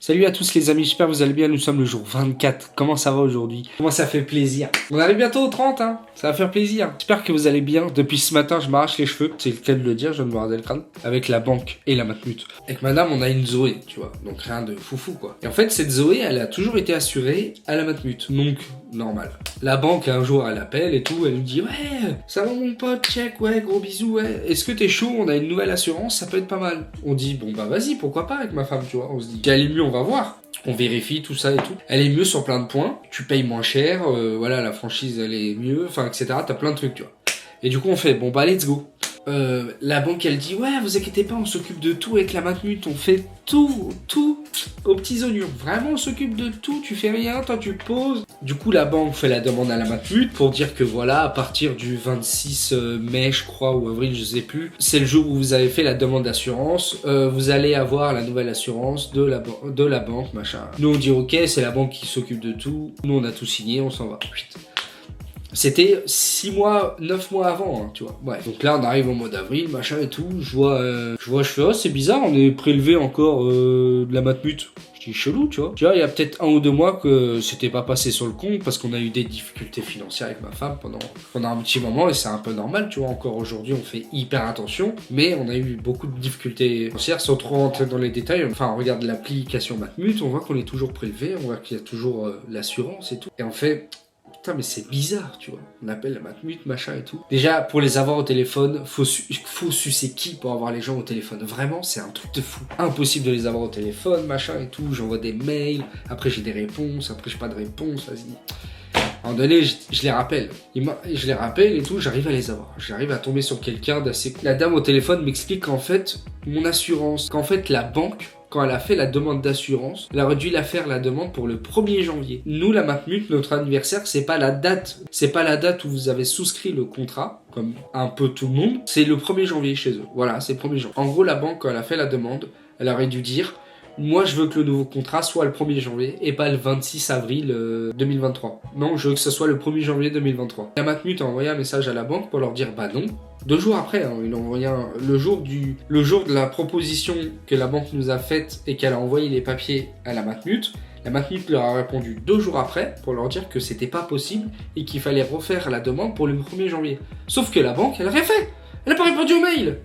Salut à tous les amis, j'espère que vous allez bien, nous sommes le jour 24. Comment ça va aujourd'hui? Comment ça fait plaisir? On arrive bientôt au 30, hein. Ça va faire plaisir. J'espère que vous allez bien. Depuis ce matin, je m'arrache les cheveux. C'est le cas de le dire, je viens de me raser le crâne. Avec la banque et la matmut. Avec madame, on a une Zoé, tu vois. Donc rien de foufou, quoi. Et en fait, cette Zoé, elle a toujours été assurée à la matmut. Donc, normal. La banque, un jour, elle appelle et tout. Elle lui dit, ouais, ça va mon pote, check, ouais, gros bisous, ouais. Est-ce que t'es chaud? On a une nouvelle assurance, ça peut être pas mal. On dit, bon bah vas-y, pourquoi pas avec ma femme, tu vois. On se dit, qu'elle est mieux, on va voir. On vérifie tout ça et tout. Elle est mieux sur plein de points. Tu payes moins cher. Voilà, la franchise, elle est mieux. Enfin, etc. T'as plein de trucs, tu vois. Et du coup, on fait, bon, bah, let's go. La banque, elle dit, ouais, vous inquiétez pas, on s'occupe de tout avec la matmut. On fait tout aux petits oignons. Vraiment, on s'occupe de tout. Tu fais rien, toi, tu poses. Du coup, la banque fait la demande à la matmut pour dire que voilà, à partir du 26 mai, je crois, ou avril, je sais plus, c'est le jour où vous avez fait la demande d'assurance. Vous allez avoir la nouvelle assurance de la banque, machin. Nous, on dit, ok, c'est la banque qui s'occupe de tout. Nous, on a tout signé, on s'en va. C'était 6 mois, 9 mois avant, hein, tu vois. Ouais. Donc là, on arrive au mois d'avril, machin et tout. Je fais, oh, c'est bizarre, on est prélevé encore de la matmut. Je dis, chelou, tu vois. Tu vois, il y a peut-être 1 ou 2 mois que c'était pas passé sur le compte parce qu'on a eu des difficultés financières avec ma femme pendant un petit moment et c'est un peu normal, tu vois. Encore aujourd'hui, on fait hyper attention, mais on a eu beaucoup de difficultés financières. Sans trop rentrer dans les détails, enfin, on regarde l'application matmut, on voit qu'on est toujours prélevé, on voit qu'il y a toujours l'assurance et tout. Et en fait, putain, mais c'est bizarre, tu vois. On appelle la matmut, machin et tout. Déjà, pour les avoir au téléphone, faut sucer qui pour avoir les gens au téléphone? Vraiment, c'est un truc de fou. Impossible de les avoir au téléphone, machin et tout. J'envoie des mails, après j'ai des réponses, après j'ai pas de réponse, vas-y. À un moment donné, je les rappelle. Je les rappelle et tout, j'arrive à les avoir. J'arrive à tomber sur quelqu'un d'assez cool. La dame au téléphone m'explique qu'en fait, mon assurance, qu'en fait la banque, quand elle a fait la demande d'assurance, elle aurait dû la faire la demande pour le 1er janvier. Nous, la matmut, notre anniversaire, c'est pas la date où vous avez souscrit le contrat, comme un peu tout le monde, c'est le 1er janvier chez eux. Voilà, c'est le 1er janvier. En gros, la banque, quand elle a fait la demande, elle aurait dû dire, moi, je veux que le nouveau contrat soit le 1er janvier et pas le 26 avril 2023. Non, je veux que ce soit le 1er janvier 2023. La matmut a envoyé un message à la banque pour leur dire, bah non. 2 jours après, hein, il a envoyé le jour de la proposition que la banque nous a faite et qu'elle a envoyé les papiers à la matmut. La matmut leur a répondu 2 jours après pour leur dire que c'était pas possible et qu'il fallait refaire la demande pour le 1er janvier. Sauf que la banque, elle a rien fait. Elle a pas répondu au mail.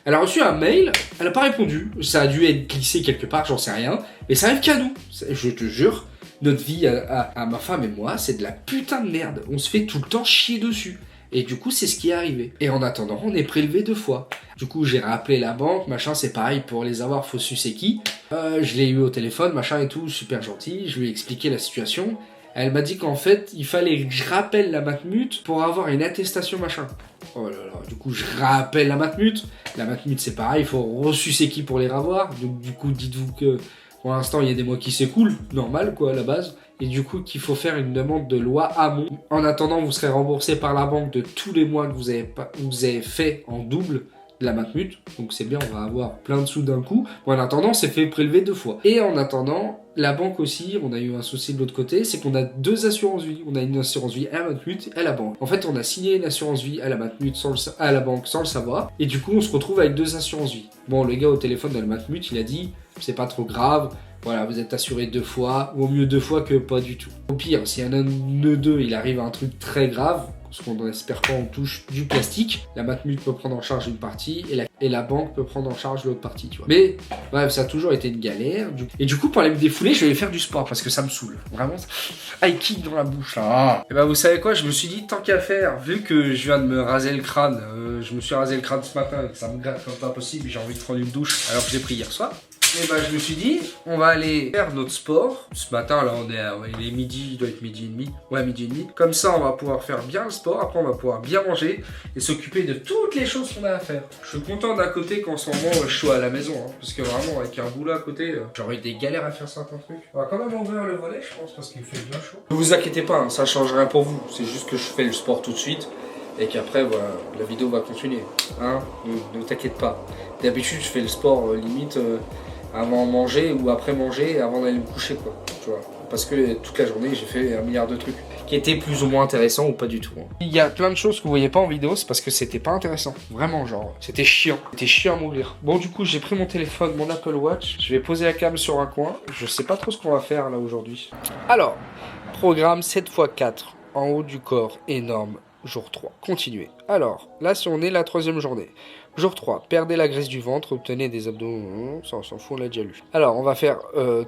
Elle a reçu un mail, elle a pas répondu. Ça a dû être glissé quelque part, j'en sais rien. Mais ça arrive qu'à nous. Je te jure, notre vie à ma femme et moi, c'est de la putain de merde. On se fait tout le temps chier dessus. Et du coup, c'est ce qui est arrivé. Et en attendant, on est prélevé 2 fois. Du coup, j'ai rappelé la banque, machin, c'est pareil, pour les avoir, faut sucer qui. Je l'ai eu au téléphone, machin et tout, super gentil. Je lui ai expliqué la situation. Elle m'a dit qu'en fait, il fallait que je rappelle la matmut pour avoir une attestation, machin. Oh là là, du coup, je rappelle la matmut. La matmut, c'est pareil, il faut ressucer qui pour les ravoir. Donc, du coup, dites-vous que pour l'instant, il y a des mois qui s'écoulent, normal, quoi, à la base. Et du coup, qu'il faut faire une demande de loi amont. En attendant, vous serez remboursé par la banque de tous les mois que vous avez fait en double de la matmut. Donc c'est bien, on va avoir plein de sous d'un coup. Bon, en attendant, c'est fait prélever 2 fois. Et en attendant, la banque aussi, on a eu un souci de l'autre côté, c'est qu'on a 2 assurances vie. On a une assurance vie à la matmut et à la banque. En fait, on a signé une assurance vie à la matmut à la banque sans le savoir. Et du coup, on se retrouve avec 2 assurances vie. Bon, le gars au téléphone de la matmut, il a dit, c'est pas trop grave. Voilà, vous êtes assuré 2 fois, ou au mieux 2 fois que pas du tout. Au pire, si un de nous deux, il arrive à un truc très grave, parce qu'on n'espère pas, on touche du plastique, la matmut peut prendre en charge une partie, et la banque peut prendre en charge l'autre partie, tu vois. Mais, bref, ça a toujours été une galère. Et du coup, pour aller me défouler, je vais aller faire du sport, parce que ça me saoule. Vraiment, ah, il kick dans la bouche, là. Et bah, vous savez quoi, je me suis dit, tant qu'à faire, vu que je viens de me raser le crâne, je me suis rasé le crâne ce matin, et que ça me gratte comme pas possible, j'ai envie de prendre une douche, alors que j'ai pris hier soir. Et bah je me suis dit, on va aller faire notre sport. Ce matin là il est midi, il doit être midi et demi. Ouais, midi et demi. Comme ça on va pouvoir faire bien le sport, après on va pouvoir bien manger et s'occuper de toutes les choses qu'on a à faire. Je suis content d'un côté qu'en ce moment je sois à la maison, hein, parce que vraiment avec un boulot à côté, j'aurais eu des galères à faire certains trucs. On va quand même ouvrir le volet je pense parce qu'il fait bien chaud. Ne vous inquiétez pas, hein, ça change rien pour vous. C'est juste que je fais le sport tout de suite. Et qu'après, voilà, la vidéo va continuer. Hein, ne t'inquiète pas. D'habitude, je fais le sport limite avant manger ou après manger, avant d'aller me coucher, quoi. Tu vois. Parce que toute la journée, j'ai fait 1 milliard de trucs qui était plus ou moins intéressant ou pas du tout. Il y a plein de choses que vous voyez pas en vidéo, c'est parce que c'était pas intéressant. Vraiment, genre, c'était chiant. C'était chiant à mourir. Bon, du coup, j'ai pris mon téléphone, mon Apple Watch. Je vais poser la cam sur un coin. Je sais pas trop ce qu'on va faire là aujourd'hui. Alors, programme 7x4 en haut du corps, énorme. Jour 3, continuez. Alors, là, si on est la 3e journée. Jour 3, perdez la graisse du ventre, obtenez des abdos. Ça, on s'en fout, on l'a déjà lu. Alors, on va faire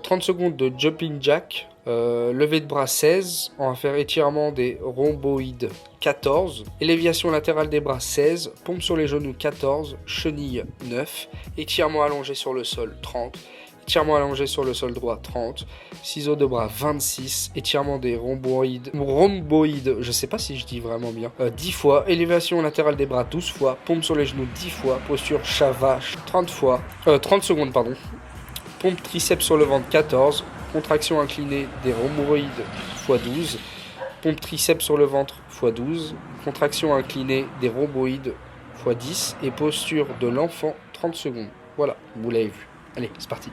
30 secondes de jumping jack, lever de bras 16. On va faire étirement des rhomboïdes 14. Élévation latérale des bras 16. Pompe sur les genoux 14. Chenille 9. Étirement allongé sur le sol 30. Étirement allongé sur le sol droit 30, ciseaux de bras 26, étirement des rhomboïdes, je sais pas si je dis vraiment bien, 10 fois, élévation latérale des bras 12 fois, pompe sur les genoux 10 fois, posture chat vache 30 secondes pardon, pompe triceps sur le ventre 14, contraction inclinée des rhomboïdes x 12, pompe triceps sur le ventre x 12, contraction inclinée des rhomboïdes x 10 et posture de l'enfant 30 secondes. Voilà, vous l'avez vu. Allez, c'est parti.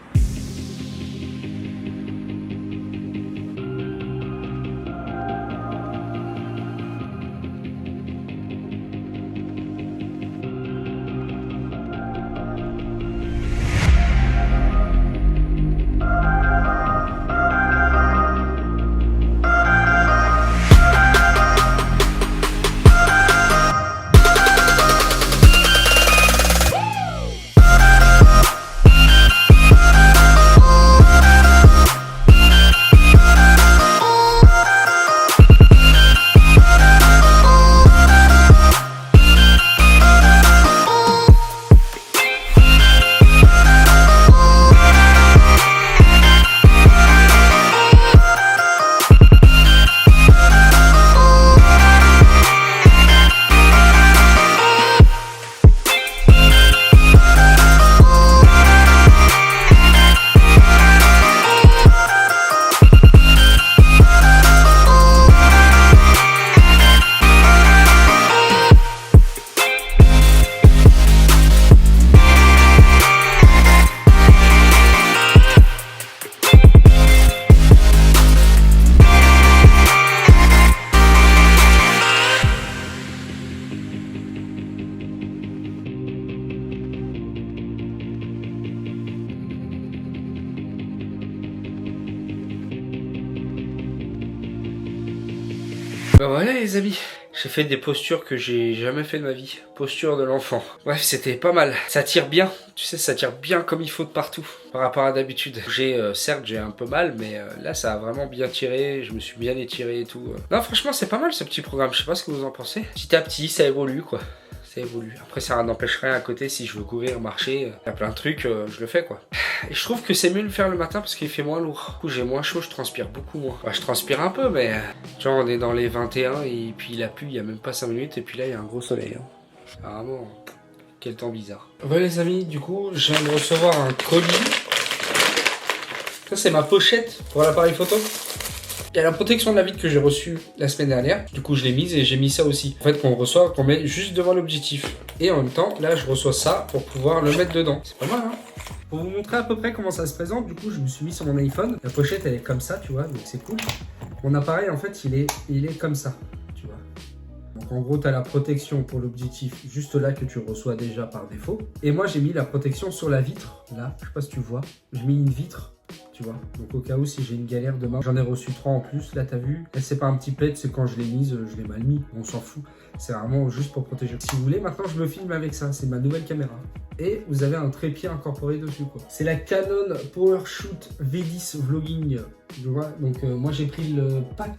Bah voilà les amis, j'ai fait des postures que j'ai jamais fait de ma vie. Posture de l'enfant. Bref, c'était pas mal. Ça tire bien, tu sais, ça tire bien comme il faut de partout. Par rapport à d'habitude. Certes, j'ai un peu mal, mais là, ça a vraiment bien tiré. Je me suis bien étiré et tout. Non, franchement, c'est pas mal ce petit programme. Je sais pas ce que vous en pensez. Petit à petit, ça évolue, quoi. Ça évolue. Après, ça n'empêche rien à côté. Si je veux courir, marcher, il y a plein de trucs, je le fais, quoi. Et je trouve que c'est mieux de le faire le matin parce qu'il fait moins lourd. Du coup, j'ai moins chaud, je transpire beaucoup moins. Ouais, je transpire un peu, mais tu vois, on est dans les 21 et puis il a plu il y a même pas 5 minutes et puis là, il y a un gros soleil. Hein. Vraiment, quel temps bizarre. Ouais, les amis, du coup, je viens de recevoir un colis. Ça, c'est ma pochette pour l'appareil photo. Il y a la protection de la vitre que j'ai reçue la semaine dernière. Du coup, je l'ai mise et j'ai mis ça aussi. En fait, qu'on met juste devant l'objectif. Et en même temps, là, je reçois ça pour pouvoir le mettre dedans. C'est pas mal, hein? Pour vous montrer à peu près comment ça se présente, du coup, je me suis mis sur mon iPhone. La pochette, elle est comme ça, tu vois, donc c'est cool. Mon appareil, en fait, il est comme ça, tu vois. Donc, en gros, tu as la protection pour l'objectif juste là que tu reçois déjà par défaut. Et moi, j'ai mis la protection sur la vitre. Là, je sais pas si tu vois. J'ai mis une vitre. Tu vois, donc au cas où si j'ai une galère demain, j'en ai reçu 3 en plus, là t'as vu, là c'est pas un petit pet, c'est quand je l'ai mise, je l'ai mal mis, on s'en fout, c'est vraiment juste pour protéger. Si vous voulez, maintenant je me filme avec ça, c'est ma nouvelle caméra. Et vous avez un trépied incorporé dessus quoi. C'est la Canon PowerShoot V10 Vlogging, tu vois, donc moi j'ai pris le pack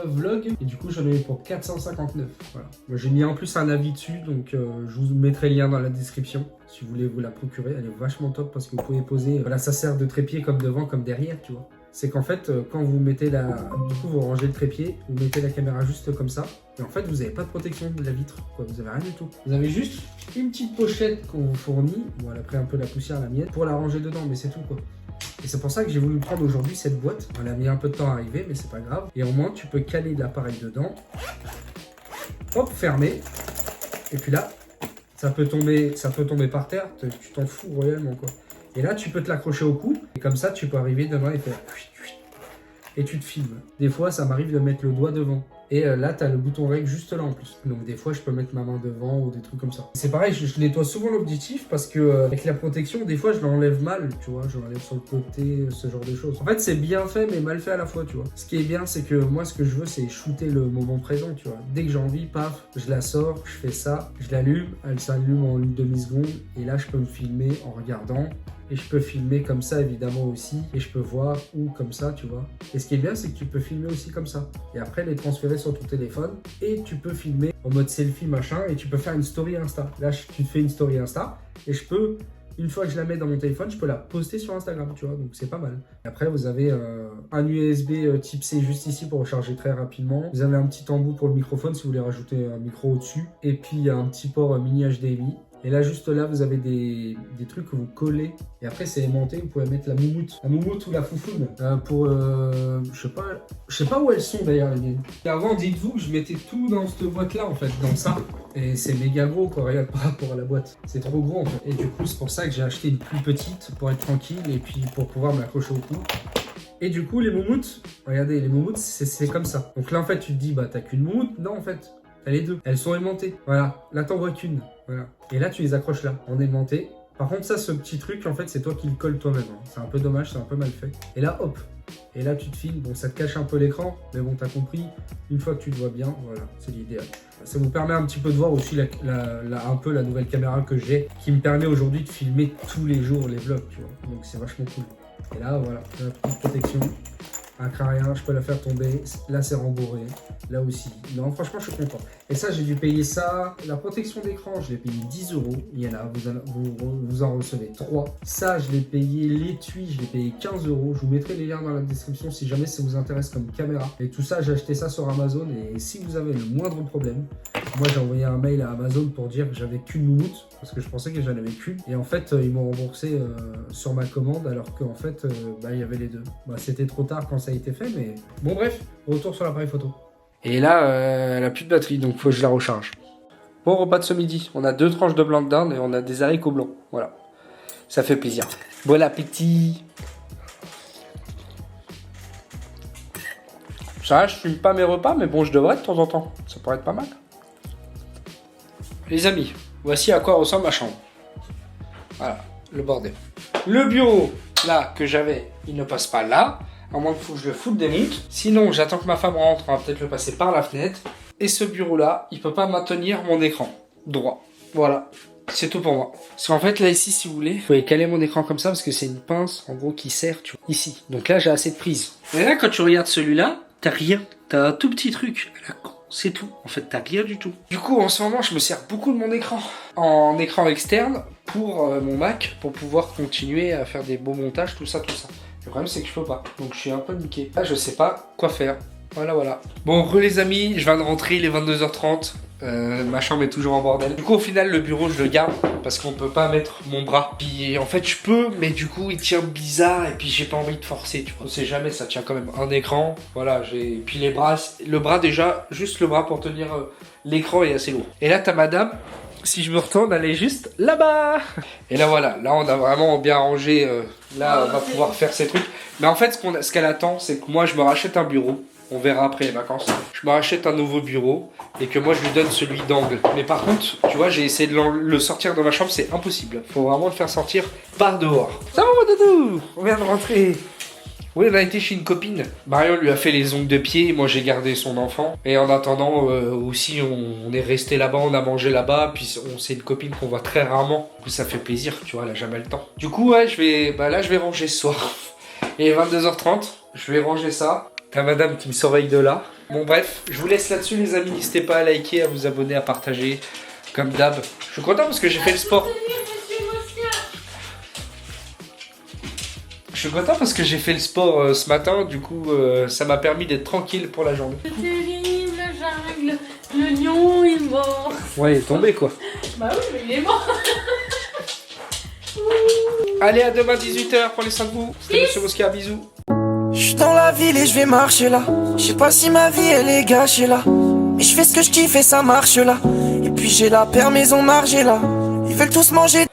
vlog et du coup j'en ai eu pour 459, voilà. Moi j'ai mis en plus un avis dessus, donc je vous mettrai le lien dans la description. Si vous voulez vous la procurer, elle est vachement top parce que vous pouvez poser, voilà, ça sert de trépied comme devant comme derrière, tu vois. C'est qu'en fait, quand vous mettez du coup vous rangez le trépied, vous mettez la caméra juste comme ça, et en fait vous n'avez pas de protection de la vitre, quoi. Vous avez rien du tout. Vous avez juste une petite pochette qu'on vous fournit, bon elle a pris un peu la poussière la mienne, pour la ranger dedans, mais c'est tout quoi. Et c'est pour ça que j'ai voulu prendre aujourd'hui cette boîte. Elle a mis un peu de temps à arriver, mais c'est pas grave. Et au moins tu peux caler l'appareil dedans, hop, fermé, et puis là, ça peut tomber par terre, tu t'en fous royalement quoi. Et là, tu peux te l'accrocher au cou, et comme ça, tu peux arriver devant et faire... et tu te filmes. Des fois, ça m'arrive de mettre le doigt devant. Et là, tu as le bouton règle juste là en plus. Donc des fois, je peux mettre ma main devant ou des trucs comme ça. C'est pareil, je nettoie souvent l'objectif parce que avec la protection, des fois, je l'enlève mal, tu vois. Je l'enlève sur le côté, ce genre de choses. En fait, c'est bien fait, mais mal fait à la fois, tu vois. Ce qui est bien, c'est que moi, ce que je veux, c'est shooter le moment présent, tu vois. Dès que j'ai envie, paf, je la sors, je fais ça, je l'allume, elle s'allume en une demi-seconde. Et là, je peux me filmer en regardant. Et je peux filmer comme ça évidemment aussi. Et je peux voir ou comme ça, tu vois. Et ce qui est bien, c'est que tu peux filmer aussi comme ça. Et après, les transférer sur ton téléphone. Et tu peux filmer en mode selfie, machin. Et tu peux faire une story Insta. Là, tu te fais une story Insta. Et je peux, une fois que je la mets dans mon téléphone, je peux la poster sur Instagram, tu vois. Donc c'est pas mal. Et après, vous avez un USB type C juste ici pour recharger très rapidement. Vous avez un petit embout pour le microphone si vous voulez rajouter un micro au-dessus. Et puis, un petit port mini HDMI. Et là, juste là, vous avez des trucs que vous collez. Et après, c'est aimanté. Vous pouvez mettre la moumoute ou la foufoune. Je sais pas où elles sont d'ailleurs, les miennes. Et avant, dites-vous que je mettais tout dans cette boîte-là, en fait, dans ça. Et c'est méga gros, quoi, regarde, par rapport à la boîte. C'est trop gros, en fait. Et du coup, c'est pour ça que j'ai acheté une plus petite pour être tranquille et puis pour pouvoir me l'accrocher au cou. Et du coup, les moumoutes, regardez, les moumoutes, c'est comme ça. Donc là, en fait, tu te dis, bah, t'as qu'une moumoute. Non, en fait, t'as les deux. Elles sont aimantées. Voilà. Là, t'en vois qu'une. Voilà. Et là, tu les accroches là, en aimanté. Par contre, ça, ce petit truc, en fait, c'est toi qui le colles toi-même. Hein. C'est un peu dommage, c'est un peu mal fait. Et là, hop. Et là, tu te filmes. Bon, ça te cache un peu l'écran, mais bon, t'as compris. Une fois que tu te vois bien, voilà, c'est l'idéal. Ça vous permet un petit peu de voir aussi un peu la nouvelle caméra que j'ai, qui me permet aujourd'hui de filmer tous les jours les vlogs, tu vois. Donc, c'est vachement cool. Et là, voilà, la petite protection. Un craint rien, je peux la faire tomber. Là, c'est rembourré. Là aussi. Non, franchement, je suis content. Et ça, j'ai dû payer ça. La protection d'écran, je l'ai payé 10 €. Il y en a, vous en recevez 3. Ça, je l'ai payé. L'étui, je l'ai payé 15 €. Je vous mettrai les liens dans la description si jamais ça vous intéresse comme caméra. Et tout ça, j'ai acheté ça sur Amazon. Et si vous avez le moindre problème, moi, j'ai envoyé un mail à Amazon pour dire que j'avais qu'une moumoute. Parce que je pensais que j'en avais qu'une. Et en fait, ils m'ont remboursé sur ma commande. Alors qu'en fait, il y avait les deux. Bah, c'était trop tard quand ça a été fait. Mais bon, bref, retour sur l'appareil photo. Et là, elle a plus de batterie, donc faut que je la recharge. Bon repas de ce midi, on a 2 tranches de blanc de dinde et on a des haricots blancs. Voilà, ça fait plaisir. Bon appétit. Ça, je fume pas mes repas, mais bon, je devrais de temps en temps. Ça pourrait être pas mal. Les amis, voici à quoi ressemble ma chambre. Voilà, le bordel. Le bureau, là, que j'avais, il ne passe pas là. À moins qu'il faut que je le foute des montres. Sinon, j'attends que ma femme rentre. On va peut-être le passer par la fenêtre. Et ce bureau-là, il peut pas maintenir mon écran droit. Voilà. C'est tout pour moi. Parce qu'en fait, là, ici, si vous voulez, vous pouvez caler mon écran comme ça parce que c'est une pince, en gros, qui sert, tu vois, ici. Donc là, j'ai assez de prise. Et là, quand tu regardes celui-là, t'as rien. T'as un tout petit truc. C'est tout. En fait, t'as rien du tout. Du coup, en ce moment, je me sers beaucoup de mon écran en écran externe pour mon Mac, pour pouvoir continuer à faire des beaux montages, tout ça, tout ça. Le problème, c'est que je peux pas. Donc, je suis un peu niqué. Là, je sais pas quoi faire. Voilà. Bon, les amis, je viens de rentrer, il est 22h30. Ma chambre est toujours en bordel. Du coup, au final, le bureau, je le garde parce qu'on peut pas mettre mon bras. Puis, en fait, je peux, mais du coup, il tient bizarre et puis j'ai pas envie de forcer. Tu vois, on sait jamais, ça tient quand même un écran. Voilà, j'ai. Puis les bras, le bras déjà, juste le bras pour tenir l'écran est assez lourd. Et là, t'as madame. Si je me retourne, elle est juste là-bas. Et là, voilà. Là, on a vraiment bien rangé. Là, on va pouvoir faire ces trucs. Mais en fait, ce qu'elle attend, c'est que moi, je me rachète un bureau. On verra après les vacances. Je me rachète un nouveau bureau et que moi, je lui donne celui d'angle. Mais par contre, tu vois, j'ai essayé de le sortir de ma chambre. C'est impossible. Faut vraiment le faire sortir par dehors. Ça va, mon doudou? On vient de rentrer. Oui, on a été chez une copine. Marion lui a fait les ongles de pied. Moi, j'ai gardé son enfant. Et en attendant, aussi, on est resté là-bas. On a mangé là-bas. Puis, c'est une copine qu'on voit très rarement. Du coup, ça fait plaisir. Tu vois, elle a jamais le temps. Du coup, ouais, je vais ranger ce soir. Et 22h30, je vais ranger ça. T'as madame qui me surveille de là. Bon, bref, je vous laisse là-dessus, les amis. N'hésitez pas à liker, à vous abonner, à partager. Comme d'hab. Je suis content parce que j'ai fait le sport. Je suis content parce que j'ai fait le sport ce matin, du coup ça m'a permis d'être tranquille pour la journée. C'est terrible, la jungle, le lion est mort. Ouais, il est tombé quoi. Bah oui, mais il est mort. Allez, à demain 18h, prenez soin de vous. C'était Monsieur Mosca, bisous. J'suis dans la ville et je vais marcher là. Je sais pas si ma vie elle est gâchée là. Mais je fais ce que je kiffe et ça marche là. Et puis j'ai la paire maison margée là. Ils veulent tous manger.